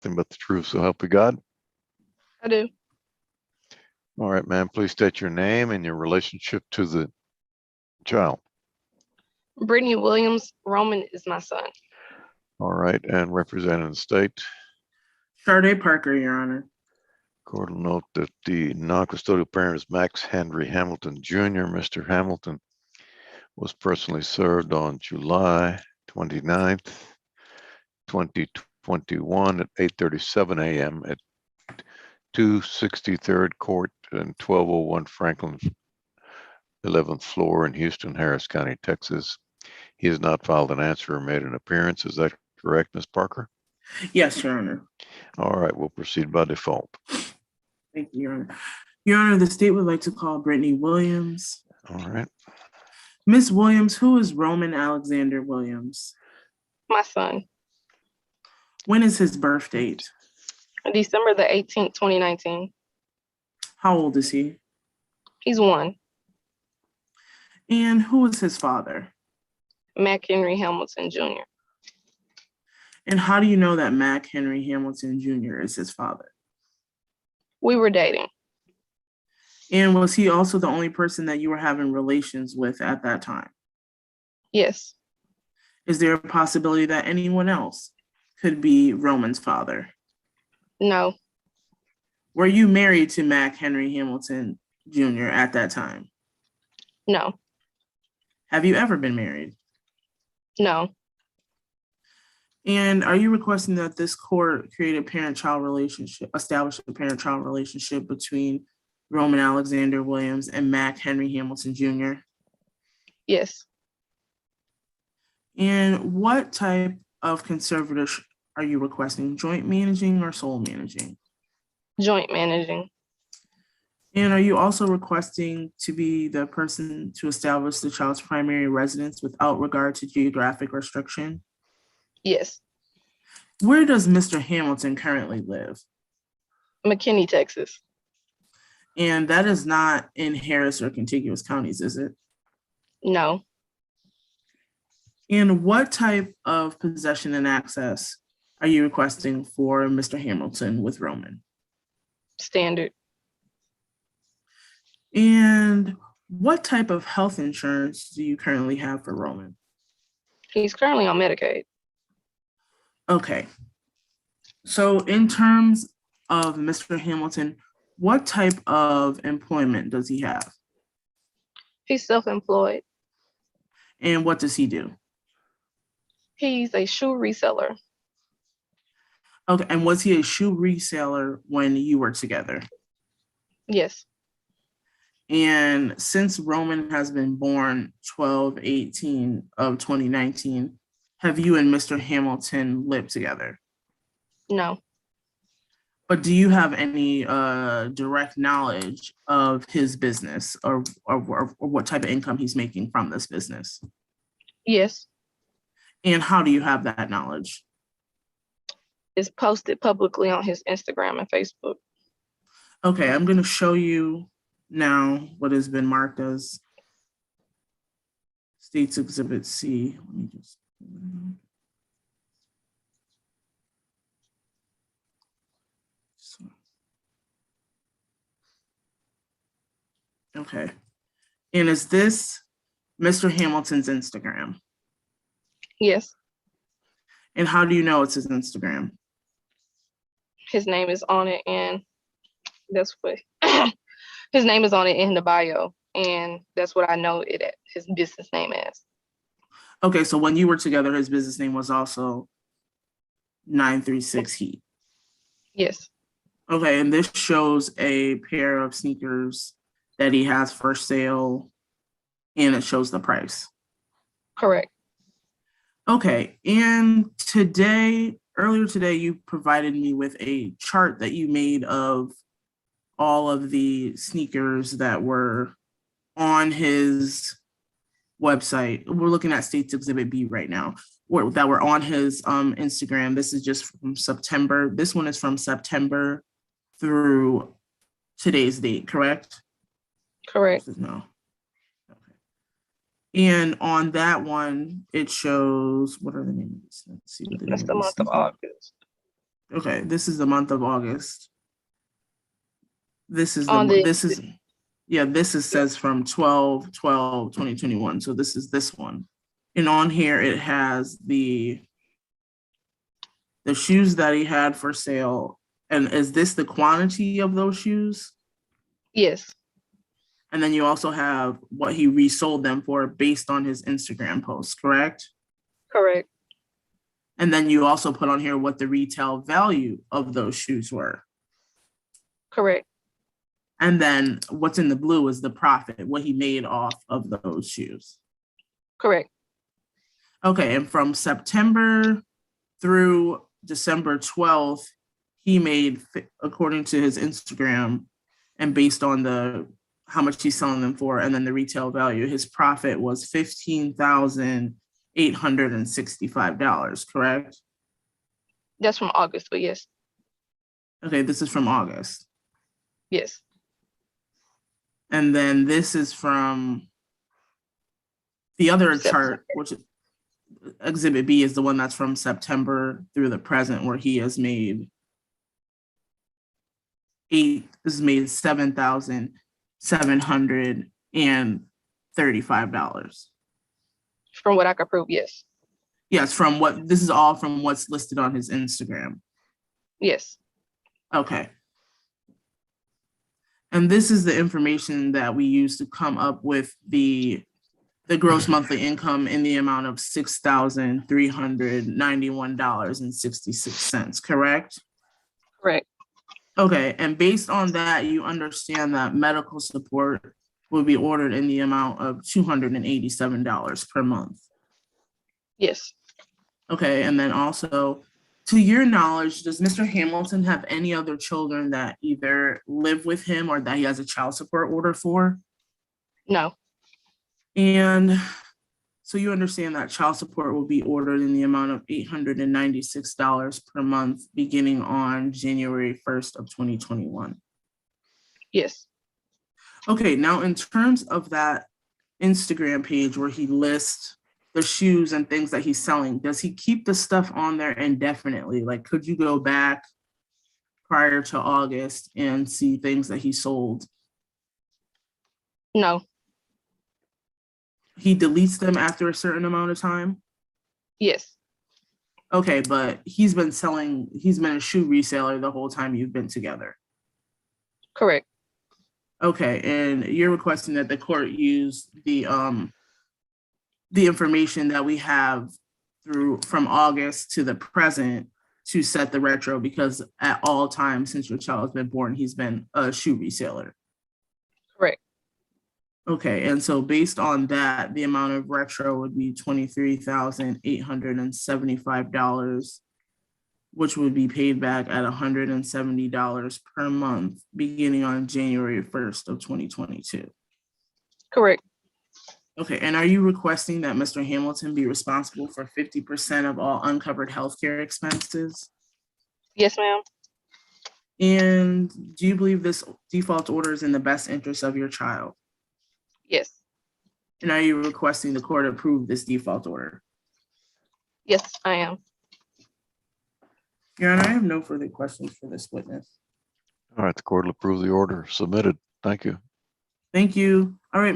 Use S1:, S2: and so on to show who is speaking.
S1: Nothing but the truth, so help you God.
S2: I do.
S1: All right, ma'am, please state your name and your relationship to the child.
S2: Brittany Williams Roman is my son.
S1: All right, and representing the state.
S3: Sade Parker, Your Honor.
S1: Court will note that the non-custodial parent is Max Henry Hamilton Jr. Mr. Hamilton was personally served on July 29th, 2021 at 8:37 a.m. at 263rd Court and 1201 Franklin 11th floor in Houston, Harris County, Texas. He has not filed an answer or made an appearance. Is that correct, Ms. Parker?
S3: Yes, Your Honor.
S1: All right, we'll proceed by default.
S3: Thank you, Your Honor. Your Honor, the state would like to call Brittany Williams.
S1: All right.
S3: Miss Williams, who is Roman Alexander Williams?
S2: My son.
S3: When is his birth date?
S2: December the 18th, 2019.
S3: How old is he?
S2: He's 1.
S3: And who is his father?
S2: Mac Henry Hamilton Jr.
S3: And how do you know that Mac Henry Hamilton Jr. is his father?
S2: We were dating.
S3: And was he also the only person that you were having relations with at that time?
S2: Yes.
S3: Is there a possibility that anyone else could be Roman's father?
S2: No.
S3: Were you married to Mac Henry Hamilton Jr. at that time?
S2: No.
S3: Have you ever been married?
S2: No.
S3: And are you requesting that this court create a parent-child relationship, establish a parent-child relationship between Roman Alexander Williams and Mac Henry Hamilton Jr.?
S2: Yes.
S3: And what type of conservatorship are you requesting? Joint managing or sole managing?
S2: Joint managing.
S3: And are you also requesting to be the person to establish the child's primary residence without regard to geographic restriction?
S2: Yes.
S3: Where does Mr. Hamilton currently live?
S2: McKinney, Texas.
S3: And that is not in Harris or contiguous counties, is it?
S2: No.
S3: And what type of possession and access are you requesting for Mr. Hamilton with Roman?
S2: Standard.
S3: And what type of health insurance do you currently have for Roman?
S2: He's currently on Medicaid.
S3: Okay. So in terms of Mr. Hamilton, what type of employment does he have?
S2: He's self-employed.
S3: And what does he do?
S2: He's a shoe reseller.
S3: Okay, and was he a shoe reseller when you were together?
S2: Yes.
S3: And since Roman has been born 12/18 of 2019, have you and Mr. Hamilton lived together?
S2: No.
S3: But do you have any direct knowledge of his business or what type of income he's making from this business?
S2: Yes.
S3: And how do you have that knowledge?
S2: It's posted publicly on his Instagram and Facebook.
S3: Okay, I'm going to show you now what has been marked as States Exhibit C. Let me just. Okay. And is this Mr. Hamilton's Instagram?
S2: Yes.
S3: And how do you know it's his Instagram?
S2: His name is on it, and that's what his name is on it in the bio, and that's what I know it his business name as.
S3: Okay, so when you were together, his business name was also 936 Heat.
S2: Yes.
S3: Okay, and this shows a pair of sneakers that he has for sale, and it shows the price.
S2: Correct.
S3: Okay, and earlier today, you provided me with a chart that you made of all of the sneakers that were on his website. We're looking at States Exhibit B right now, that were on his Instagram. This is just from September. This one is from September through today's date, correct?
S2: Correct.
S3: No. Okay. And on that one, it shows, what are the names? Let's see. What
S2: That's the month of August.
S3: Okay, this is the month of August. This is
S2: On the
S3: this says from 12/12/2021. So this is this one. And on here it has the shoes that he had for sale. And is this the quantity of those shoes?
S2: yes,
S3: And then you also have what he resold them for based on his Instagram posts, correct?
S2: correct,
S3: And then you also put on here what the retail value of those shoes were.
S2: correct,
S3: And then what's in the blue is the profit, what he made off of those shoes.
S2: correct,
S3: Okay, and from September through December 12th, he made, according to his Instagram, and based on the how much he's selling them for, and then the retail value, his profit was $15,865, correct?
S2: that's from August, but yes,
S3: Okay, this is from August.
S2: yes,
S3: And then this is from the other
S2: September.
S3: chart, which Exhibit B is the one that's from September through the present, where he has made $7,735.
S2: From what I could prove, yes,
S3: Yes, from what this is all from what's listed on his Instagram.
S2: yes,
S3: Okay. And this is the information that we use to come up with the gross monthly income in the amount of $6,391.66, correct?
S2: correct,
S3: Okay, and based on that, you understand that medical support will be ordered in the amount of $287 per month.
S2: yes.
S3: Okay, and then also, to your knowledge, does Mr. Hamilton have any other children that either live with him or that he has a child support order for?
S2: No,
S3: And so you understand that child support will be ordered in the amount of $896 per month beginning on January 1st of 2021.
S2: yes,
S3: Okay, now in terms of that Instagram page where he lists the shoes and things that he's selling, does he keep the stuff on there indefinitely? Like, could you go back prior to August and see things that he sold?
S2: no,
S3: He deletes them after a certain amount of time?
S2: yes,
S3: Okay, but he's been a shoe reseller the whole time you've been together.
S2: correct,
S3: Okay, and you're requesting that the court use the information that we have from August to the present to set the retro, because at all times since your child has been born, he's been a shoe reseller.
S2: correct,
S3: Okay, and so based on that, the amount of retro would be $23,875, which would be paid back at $170 per month beginning on January 1st of 2022.
S2: correct,
S3: Okay, and are you requesting that Mr. Hamilton be responsible for 50% of all uncovered healthcare expenses?
S2: yes, ma'am,
S3: And do you believe this default order is in the best interest of your child?
S2: yes,
S3: And are you requesting the court approve this default order?
S2: yes, I am.
S3: Your Honor, I have no further questions for this witness.
S1: All right, the court will approve the order submitted. Thank you.
S3: Thank you. All right, Ms.